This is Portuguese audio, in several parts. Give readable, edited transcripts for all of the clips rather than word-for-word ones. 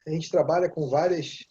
A gente trabalha com várias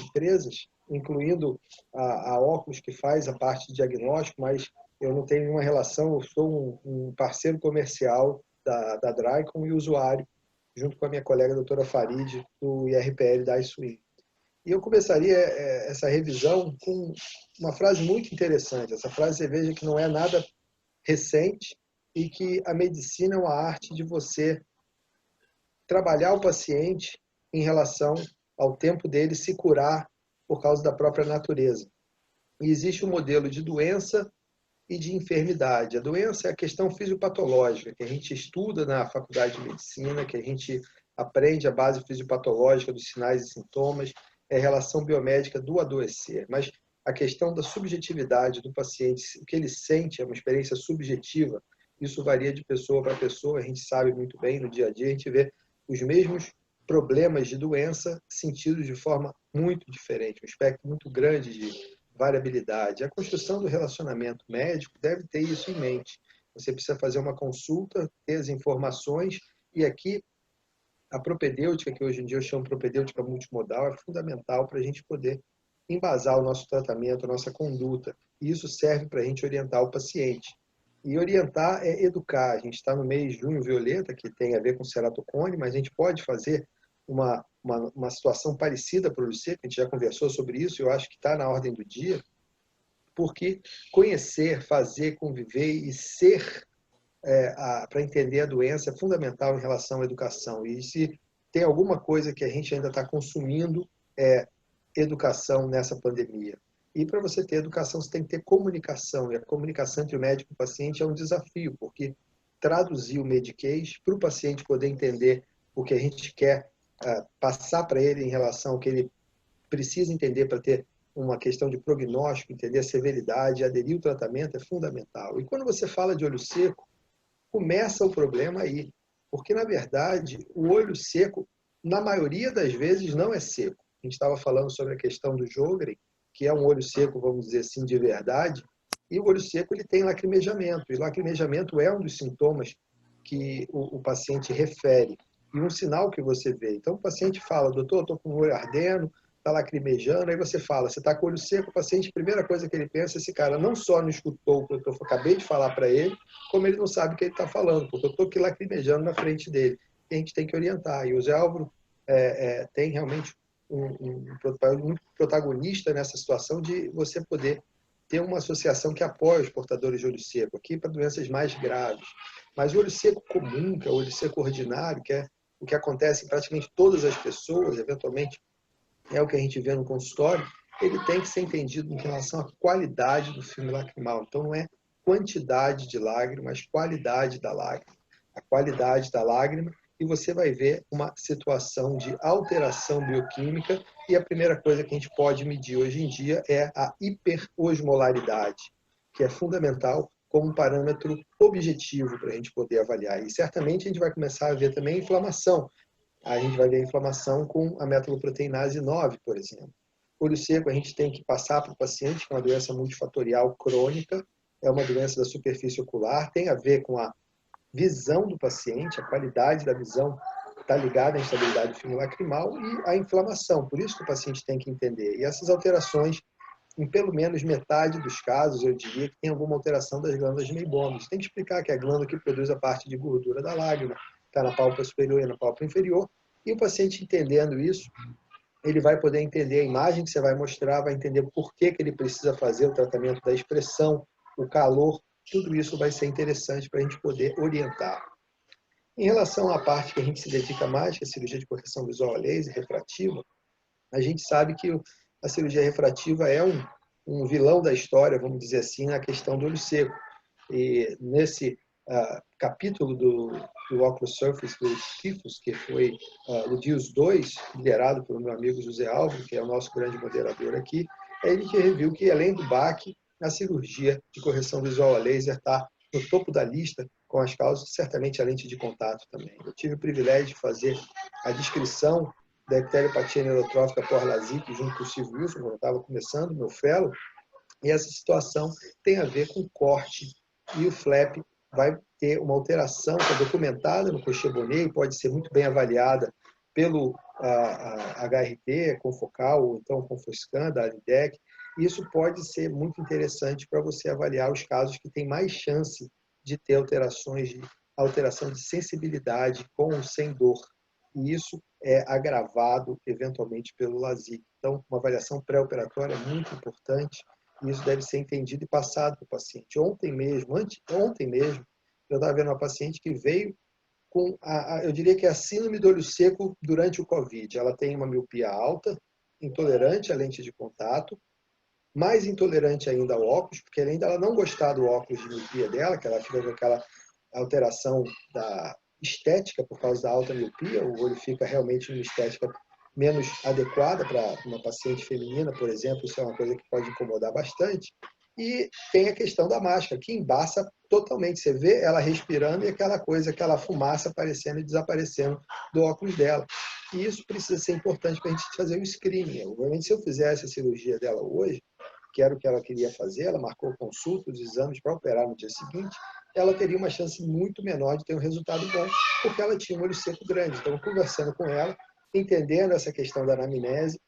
empresas, incluindo a Óculos, que faz a parte de diagnóstico, mas eu não tenho nenhuma relação, eu sou um parceiro comercial da Drycon e usuário, junto com a minha colega a doutora Farid, do IRPL da iSwim. E eu começaria essa revisão com uma frase muito interessante. Essa frase você veja que não é nada recente e que a medicina é uma arte de você trabalhar o paciente em relação ao tempo dele se curar por causa da própria natureza. E existe um modelo de doença e de enfermidade. A doença é a questão fisiopatológica, que a gente estuda na faculdade de medicina, que a gente aprende a base fisiopatológica dos sinais e sintomas, é a relação biomédica do adoecer. Mas a questão da subjetividade do paciente, o que ele sente é uma experiência subjetiva, isso varia de pessoa para pessoa, a gente sabe muito bem no dia a dia, a gente vê os mesmos problemas de doença sentidos de forma muito diferente, um espectro muito grande de variabilidade. A construção do relacionamento médico deve ter isso em mente. Você precisa fazer uma consulta, ter as informações, e aqui a propedêutica, que hoje em dia eu chamo de propedêutica multimodal, é fundamental para a gente poder embasar o nosso tratamento, a nossa conduta. E isso serve para a gente orientar o paciente. E orientar é educar. A gente está no mês de junho violeta, que tem a ver com ceratocone, mas a gente pode fazer uma situação parecida para o Lucê, que a gente já conversou sobre isso, eu acho que está na ordem do dia, porque conhecer, fazer, conviver e ser para entender a doença é fundamental em relação à educação. E se tem alguma coisa que a gente ainda está consumindo, é educação nessa pandemia. E para você ter educação, você tem que ter comunicação. E a comunicação entre o médico e o paciente é um desafio, porque traduzir o mediquês para o paciente poder entender o que a gente quer passar para ele em relação ao que ele precisa entender para ter uma questão de prognóstico, entender a severidade, aderir ao tratamento é fundamental. E quando você fala de olho seco, começa o problema aí. Porque, na verdade, o olho seco, na maioria das vezes, não é seco. A gente estava falando sobre a questão do Sjögren, que é um olho seco, vamos dizer assim, de verdade, e o olho seco ele tem lacrimejamento, e lacrimejamento é um dos sintomas que o paciente refere, e um sinal que você vê. Então, o paciente fala, doutor, estou com o olho ardendo, está lacrimejando, aí você fala, você está com o olho seco, o paciente, a primeira coisa que ele pensa, esse cara não só não escutou o que eu acabei de falar para ele, como ele não sabe o que ele está falando, porque eu estou aqui lacrimejando na frente dele. E a gente tem que orientar. E o Zé Álvaro tem realmente um papel muito protagonista nessa situação de você poder ter uma associação que apoie os portadores de olho seco, aqui para doenças mais graves. Mas o olho seco comum, que é o olho seco ordinário, que é o que acontece em praticamente todas as pessoas, eventualmente é o que a gente vê no consultório, ele tem que ser entendido em relação à qualidade do filme lacrimal. Então, não é quantidade de lágrima, mas qualidade da lágrima. A qualidade da lágrima, e você vai ver uma situação de alteração bioquímica, e a primeira coisa que a gente pode medir hoje em dia é a hiperosmolaridade, que é fundamental como um parâmetro objetivo para a gente poder avaliar. E certamente a gente vai começar a ver também a inflamação. A gente vai ver a inflamação com a metaloproteinase 9, por exemplo. Olho seco a gente tem que passar para o paciente, que é uma doença multifatorial crônica, é uma doença da superfície ocular, tem a ver com a visão do paciente, a qualidade da visão está ligada à instabilidade do filme lacrimal e à inflamação, por isso que o paciente tem que entender. E essas alterações, em pelo menos metade dos casos, eu diria que tem alguma alteração das glândulas de Meibomian. Tem que explicar que a glândula que produz a parte de gordura da lágrima está na pálpebra superior e na pálpebra inferior, e o paciente entendendo isso, ele vai poder entender a imagem que você vai mostrar, vai entender por que ele precisa fazer o tratamento da expressão, o calor, tudo isso vai ser interessante para a gente poder orientar. Em relação à parte que a gente se dedica mais, que é a cirurgia de correção visual a laser refrativa, a gente sabe que a cirurgia refrativa é um vilão da história, vamos dizer assim, na questão do olho seco. E nesse capítulo do Oculus Surface do Tifus, que foi o DIUS 2, liderado pelo meu amigo José Álvaro, que é o nosso grande moderador aqui, é ele que reviu que, além do BAC, a cirurgia de correção visual a laser está no topo da lista com as causas, certamente a lente de contato também. Eu tive o privilégio de fazer a descrição da epiteliopatia neurotrófica por LASIK junto com o Steve Wilson, quando eu estava começando meu fellow, e essa situação tem a ver com corte, e o flap vai ter uma alteração que é documentada no Cocher-Bonnet e pode ser muito bem avaliada pelo HRT, confocal, ou então Confoscan, da Alidec. Isso pode ser muito interessante para você avaliar os casos que têm mais chance de ter alteração de sensibilidade com ou sem dor. E isso é agravado, eventualmente, pelo LASIK. Então, uma avaliação pré-operatória é muito importante e isso deve ser entendido e passado para o paciente. Ontem mesmo, eu estava vendo uma paciente que veio com, eu diria que é a síndrome do olho seco durante o COVID. Ela tem uma miopia alta, intolerante à lente de contato, mais intolerante ainda ao óculos, porque além dela não gostar do óculos de miopia dela, que ela fica com aquela alteração da estética por causa da alta miopia, o olho fica realmente numa estética menos adequada para uma paciente feminina, por exemplo, isso é uma coisa que pode incomodar bastante. E tem a questão da máscara, que embaça totalmente. Você vê ela respirando e aquela coisa, aquela fumaça aparecendo e desaparecendo do óculos dela. E isso precisa ser importante para a gente fazer o screening. Obviamente, se eu fizesse a cirurgia dela hoje, que era o que ela queria fazer, ela marcou consulta, os exames para operar no dia seguinte, ela teria uma chance muito menor de ter um resultado bom, porque ela tinha um olho seco grande. Então, conversando com ela, entendendo essa questão da anamnese,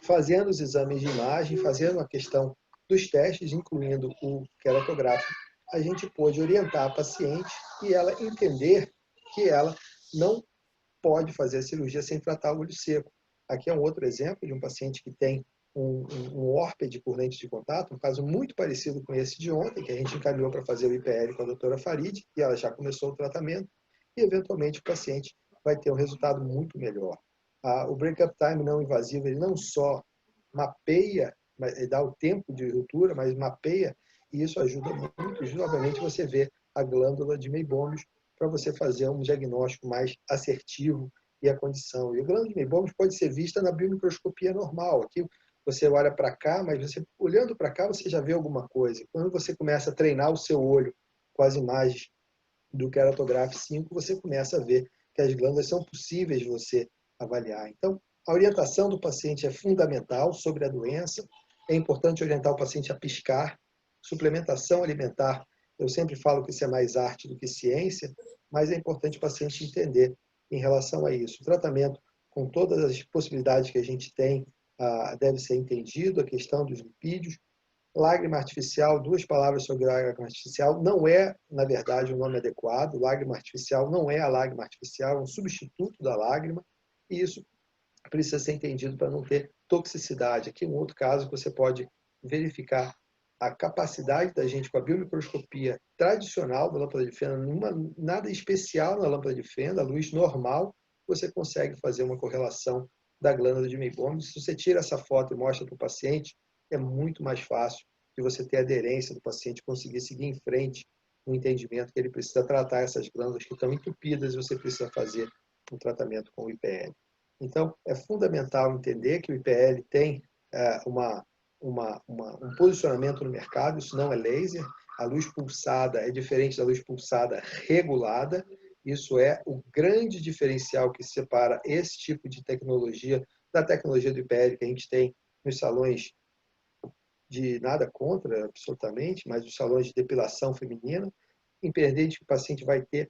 fazendo os exames de imagem, fazendo a questão dos testes, incluindo o queratográfico, a gente pôde orientar a paciente e ela entender que ela não pode fazer a cirurgia sem tratar o olho seco. Aqui é um outro exemplo de um paciente que tem um órpede por lente de contato, um caso muito parecido com esse de ontem, que a gente encaminhou para fazer o IPL com a doutora Farid, e ela já começou o tratamento, e eventualmente o paciente vai ter um resultado muito melhor. O break-up time não invasivo, ele não só mapeia, ele dá o tempo de ruptura, mas mapeia, e isso ajuda muito, e obviamente você vê a glândula de Meibomius para você fazer um diagnóstico mais assertivo e a condição. E a glândula de Meibomius pode ser vista na biomicroscopia normal. Aqui você olha para cá, mas você olhando para cá você já vê alguma coisa. Quando você começa a treinar o seu olho com as imagens do Keratograph 5, você começa a ver que as glândulas são possíveis de você avaliar. Então, a orientação do paciente é fundamental sobre a doença. É importante orientar o paciente a piscar. Suplementação alimentar, eu sempre falo que isso é mais arte do que ciência, mas é importante o paciente entender em relação a isso. O tratamento, com todas as possibilidades que a gente tem, deve ser entendido, a questão dos lipídios. Lágrima artificial, duas palavras sobre lágrima artificial, não é, na verdade, o nome adequado. Lágrima artificial não é a lágrima artificial, é um substituto da lágrima, e isso precisa ser entendido para não ter toxicidade. Aqui um outro caso que você pode verificar a capacidade da gente com a biomicroscopia tradicional da lâmpada de fenda, nada especial na lâmpada de fenda, a luz normal, você consegue fazer uma correlação da glândula de Meibomius. Se você tira essa foto e mostra para o paciente, é muito mais fácil de você ter aderência do paciente, conseguir seguir em frente no entendimento que ele precisa tratar essas glândulas que estão entupidas e você precisa fazer um tratamento com o IPL. Então, é fundamental entender que o IPL tem um posicionamento no mercado, isso não é laser. A luz pulsada é diferente da luz pulsada regulada. Isso é o grande diferencial que separa esse tipo de tecnologia da tecnologia do IPL que a gente tem nos salões de nada contra, absolutamente, mas os salões de depilação feminina, em perder de que o paciente vai ter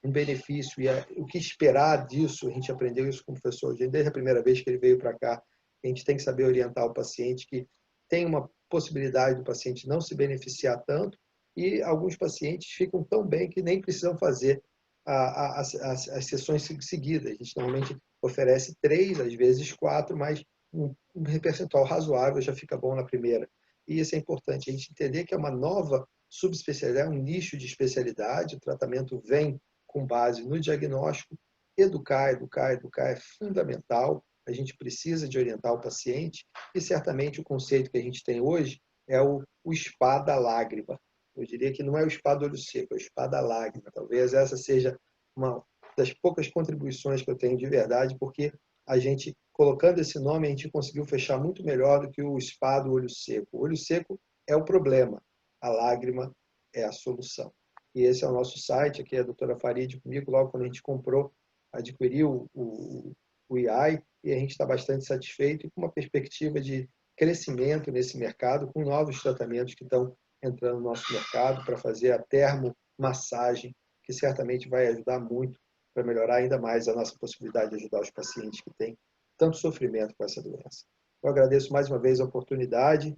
um benefício. E o que esperar disso, a gente aprendeu isso com o professor desde a primeira vez que ele veio para cá. A gente tem que saber orientar o paciente que tem uma possibilidade do paciente não se beneficiar tanto, e alguns pacientes ficam tão bem que nem precisam fazer as sessões seguidas. A gente normalmente oferece 3, às vezes 4, mas um percentual razoável já fica bom na primeira. E isso é importante, a gente entender que é uma nova subespecialidade, um nicho de especialidade, o tratamento vem com base no diagnóstico. Educar é fundamental. A gente precisa de orientar o paciente e certamente o conceito que a gente tem hoje é o spa da lágrima. Eu diria que não é o spa do olho seco, é o spa da lágrima. Talvez essa seja uma das poucas contribuições que eu tenho de verdade, porque a gente, colocando esse nome, a gente conseguiu fechar muito melhor do que o spa do olho seco. O olho seco é o problema, a lágrima é a solução. E esse é o nosso site, aqui é a doutora Farid comigo, logo quando a gente comprou, adquiriu o IAI, e a gente está bastante satisfeito e com uma perspectiva de crescimento nesse mercado, com novos tratamentos que estão entrando no nosso mercado para fazer a termomassagem, que certamente vai ajudar muito para melhorar ainda mais a nossa possibilidade de ajudar os pacientes que têm tanto sofrimento com essa doença. Eu agradeço mais uma vez a oportunidade,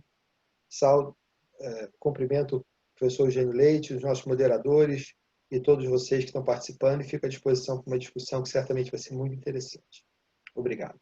cumprimento o professor Eugênio Leite, os nossos moderadores e todos vocês que estão participando, e fico à disposição para uma discussão que certamente vai ser muito interessante. Obrigado.